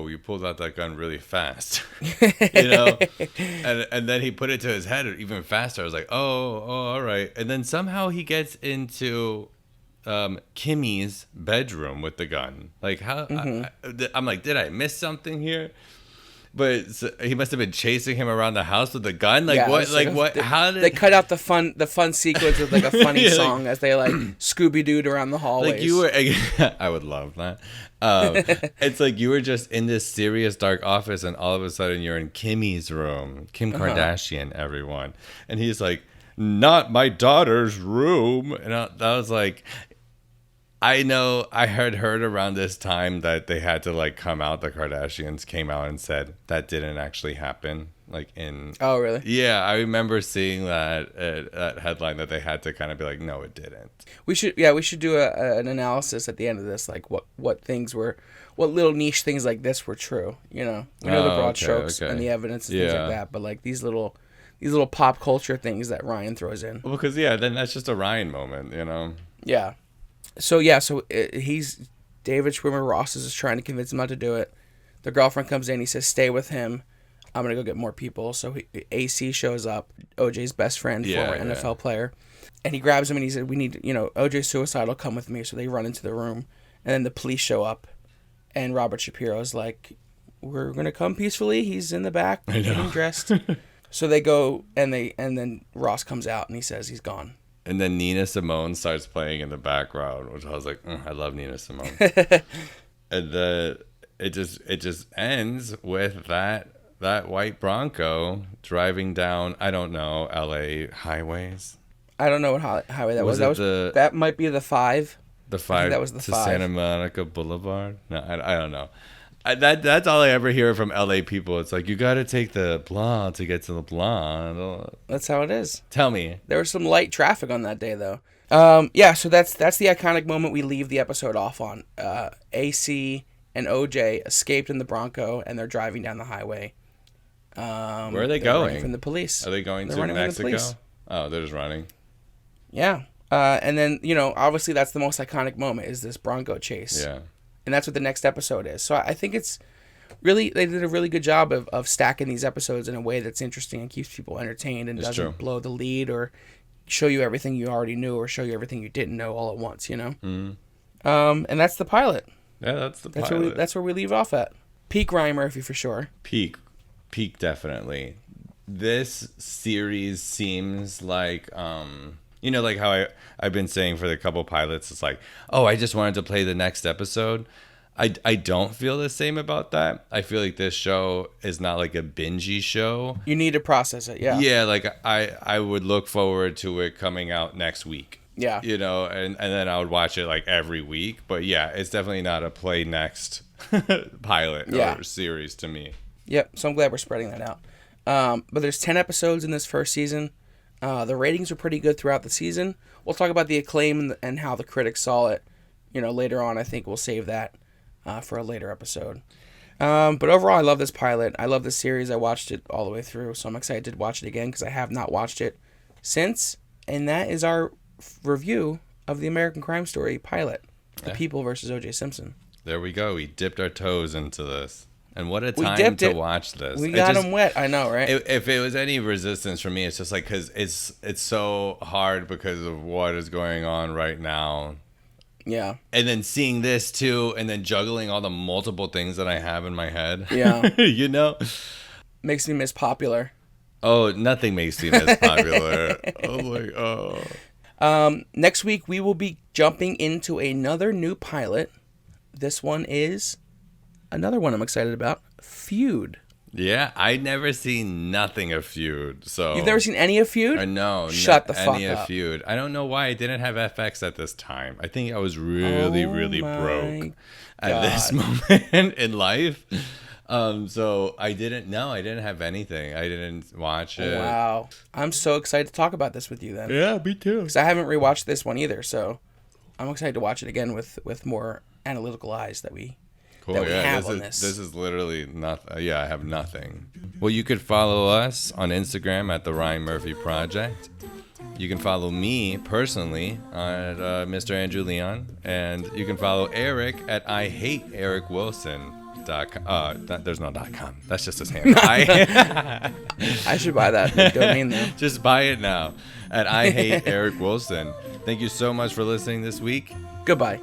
you pulled out that gun really fast. And then he put it to his head even faster. I was like, oh, all right. And then somehow he gets into Kimmy's bedroom with the gun. Like how? I'm like, did I miss something here? But he must have been chasing him around the house with a gun. Like what? Like what? How did they cut out the fun sequence with like a funny song as they like Scooby Dooed around the hallways? Like you were, I would love that. It's like you were just in this serious dark office, and all of a sudden you're in Kimmy's room, Kim Kardashian, everyone, and he's like, "Not my daughter's room," and I was like. I know I had heard around this time that they had to like come out. The Kardashians came out and said that didn't actually happen. Like in oh really? Yeah, I remember seeing that headline that they had to kind of be like, no, it didn't. We should do an analysis at the end of this, like what little niche things like this were true. You know, we know the broad strokes and the evidence and things like that, but like these little pop culture things that Ryan throws in. Well, because then that's just a Ryan moment, you know. Yeah. So he's David Schwimmer Ross is just trying to convince him not to do it. The girlfriend comes in. He says, "Stay with him. I'm gonna go get more people." So AC shows up, OJ's best friend, former NFL player, and he grabs him and he said, "We need, OJ's suicidal. Come with me." So they run into the room, and then the police show up, and Robert Shapiro's like, "We're gonna come peacefully. He's in the back, getting dressed." So they go, and then Ross comes out and he says he's gone. And then Nina Simone starts playing in the background, which I was like, I love Nina Simone. And it just ends with that white Bronco driving down, I don't know, LA highways. I don't know what highway that was. That might be the 5. The 5 that was the to 5. Santa Monica Boulevard. No, I don't know. That's all I ever hear from LA people. It's like, you got to take the blah to get to the blah. That's how it is. Tell me. There was some light traffic on that day, though. So that's the iconic moment we leave the episode off on. AC and OJ escaped in the Bronco, and they're driving down the highway. Where are they going? Running from the police. Are they going to Mexico? Oh, they're just running. Yeah. And then, obviously that's the most iconic moment is this Bronco chase. Yeah. And that's what the next episode is. So I think it's really, they did a really good job of stacking these episodes in a way that's interesting and keeps people entertained and doesn't blow the lead or show you everything you already knew or show you everything you didn't know all at once, Mm-hmm. And that's the pilot. Yeah, that's the pilot. That's where we leave off at. Peak Ryan Murphy for sure. Peak definitely. This series seems like, like how I've been saying for the couple pilots, it's like, oh, I just wanted to play the next episode. I don't feel the same about that. I feel like this show is not like a bingey show. You need to process it, yeah. Yeah, like I would look forward to it coming out next week. Yeah. And then I would watch it like every week. But yeah, it's definitely not a play next pilot or series to me. Yep, so I'm glad we're spreading that out. But there's 10 episodes in this first season. The ratings are pretty good throughout the season. We'll talk about the acclaim and how the critics saw it, later on. I think we'll save that for a later episode. But overall, I love this pilot. I love this series. I watched it all the way through, so I'm excited to watch it again because I have not watched it since. And that is our review of the American Crime Story pilot, The People versus OJ Simpson. There we go. We dipped our toes into this. And what a time to watch this. We got them wet. I know, right? If it was any resistance for me, it's just like because it's so hard because of what is going on right now. Yeah. And then seeing this too, and then juggling all the multiple things that I have in my head. Yeah. Makes me miss Popular. Oh, nothing makes me miss Popular. Oh my god. Next week we will be jumping into another new pilot. This one is another one I'm excited about, Feud. Yeah, I'd never seen nothing of Feud. So you've never seen any of Feud? No, shut the fuck up. Any of Feud. I don't know why I didn't have FX at this time. I think I was really broke at this moment in life. So I didn't have anything. I didn't watch it. Wow, I'm so excited to talk about this with you then. Yeah, me too. Because I haven't rewatched this one either, so I'm excited to watch it again with more analytical eyes that we. Cool. This is literally nothing. I have nothing. Well, you could follow us on Instagram at The Ryan Murphy Project. You can follow me personally at Mr. Andrew Leon. And you can follow Eric at I Hate Eric Wilson. there's no .com. That's just his handle. I should buy that domain though. Just buy it now at I Hate Eric Wilson. Thank you so much for listening this week. Goodbye.